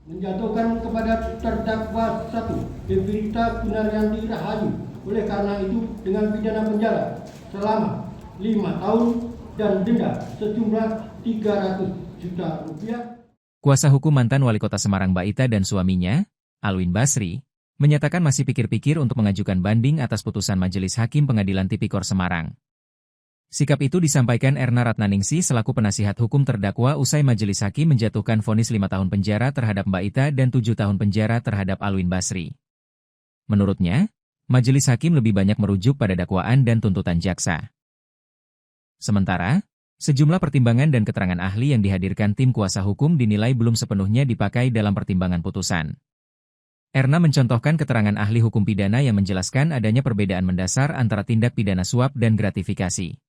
menjatuhkan kepada terdakwa 1 Devita Gunaryanti Rahayu oleh karena itu dengan pidana penjara selama 5 tahun dan denda sejumlah 300 juta rupiah. Kuasa hukum mantan Wali Kota Semarang Mbak Ita dan suaminya, Alwin Basri, menyatakan masih pikir-pikir untuk mengajukan banding atas putusan Majelis Hakim Pengadilan Tipikor Semarang. Sikap itu disampaikan Erna Ratnaningsih selaku penasihat hukum terdakwa usai Majelis Hakim menjatuhkan vonis 5 tahun penjara terhadap Mbak Ita dan 7 tahun penjara terhadap Alwin Basri. Menurutnya, Majelis Hakim lebih banyak merujuk pada dakwaan dan tuntutan jaksa. Sementara, sejumlah pertimbangan dan keterangan ahli yang dihadirkan tim kuasa hukum dinilai belum sepenuhnya dipakai dalam pertimbangan putusan. Erna mencontohkan keterangan ahli hukum pidana yang menjelaskan adanya perbedaan mendasar antara tindak pidana suap dan gratifikasi.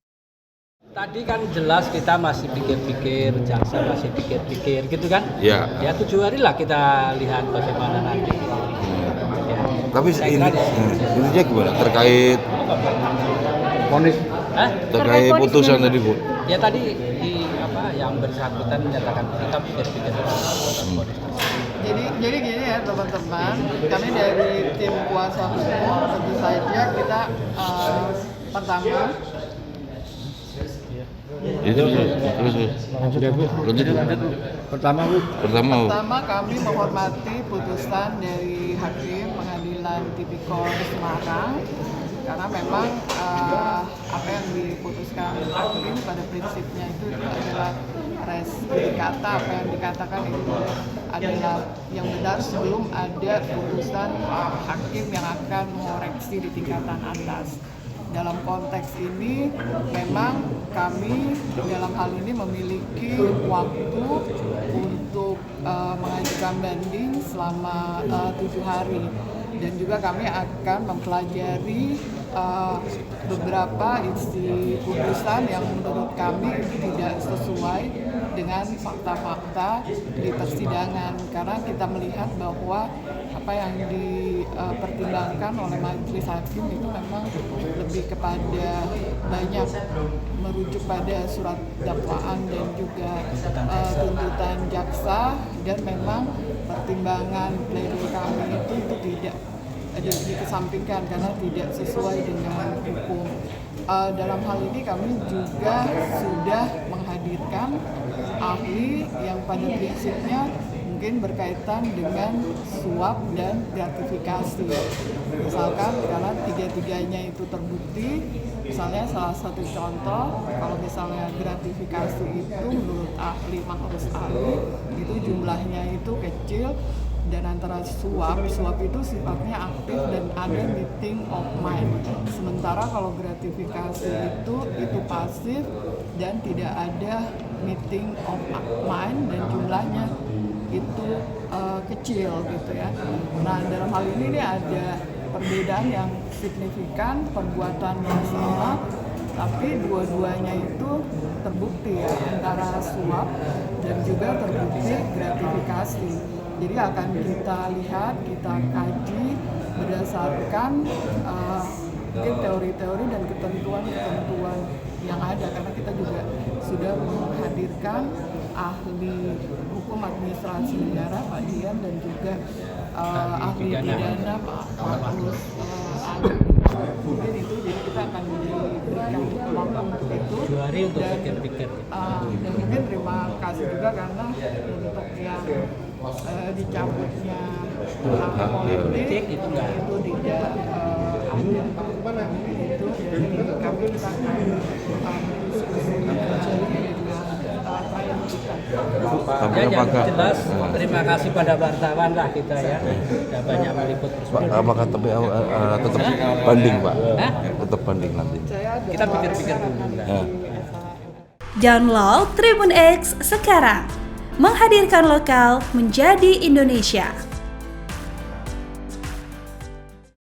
Tadi kan jelas kita masih pikir-pikir, jaksa masih pikir-pikir gitu kan? Ya. Ya 7 hari lah kita lihat bagaimana nanti. Ya. Tapi intinya gimana terkait vonis? Terkait putusan tadi, Bu? Ya tadi yang bersangkutan menyatakan kita pikir-pikir. Jadi gini ya teman-teman, kami dari tim kuasa hukum tentu saja kita pertama Pertama kami menghormati putusan dari Hakim Pengadilan Tipikor Semarang karena memang apa yang diputuskan Hakim pada prinsipnya itu adalah res judicata, apa yang dikatakan itu adalah yang benar sebelum ada putusan Hakim yang akan mengoreksi di tingkatan atas. Dalam konteks ini memang kami dalam hal ini memiliki waktu untuk mengajukan banding selama 7 hari dan juga kami akan mempelajari beberapa isi putusan yang menurut kami tidak sesuai dengan fakta-fakta di persidangan karena kita melihat bahwa apa yang dipertimbangkan oleh majelis hakim itu memang lebih kepada banyak merujuk pada surat dakwaan dan juga tuntutan jaksa dan memang pertimbangan pledoi kami itu tidak dikesampingkan karena tidak sesuai dengan hukum. Dalam hal ini kami juga sudah menghadirkan ahli yang pada prinsipnya mungkin berkaitan dengan suap dan gratifikasi. Misalkan karena tiga-tiganya itu terbukti, misalnya salah satu contoh, kalau misalnya gratifikasi itu menurut ahli Mahrus Ali itu jumlahnya itu kecil, dan antara suap itu sifatnya aktif dan ada meeting of mind. Sementara kalau gratifikasi itu pasif dan tidak ada meeting of mind dan jumlahnya itu kecil gitu ya. Nah dalam hal ini ada perbedaan yang signifikan, perbuatannya sama, tapi dua-duanya itu terbukti ya antara suap dan juga terbukti gratifikasi. Jadi akan kita lihat, kita kaji berdasarkan mungkin teori-teori dan ketentuan-ketentuan yang ada karena kita juga sudah menghadirkan ahli hukum administrasi negara Pak Dian dan juga ahli pidana Pak Markus Ali. Mungkin itu jadi kita akan diberikan waktu untuk itu 7 hari untuk pikir-pikir. Dan mungkin terima kasih juga karena untuk yang dicabutnya politik itu tidak ada itu jadi kami akan diskusi yang jelas terima kasih pada wartawan lah kita ya sudah banyak meliput persoalan. Apakah tetap banding Pak? Tetap banding nanti. Kita pikir-pikir dulu. Download Tribun X sekarang, menghadirkan lokal menjadi Indonesia.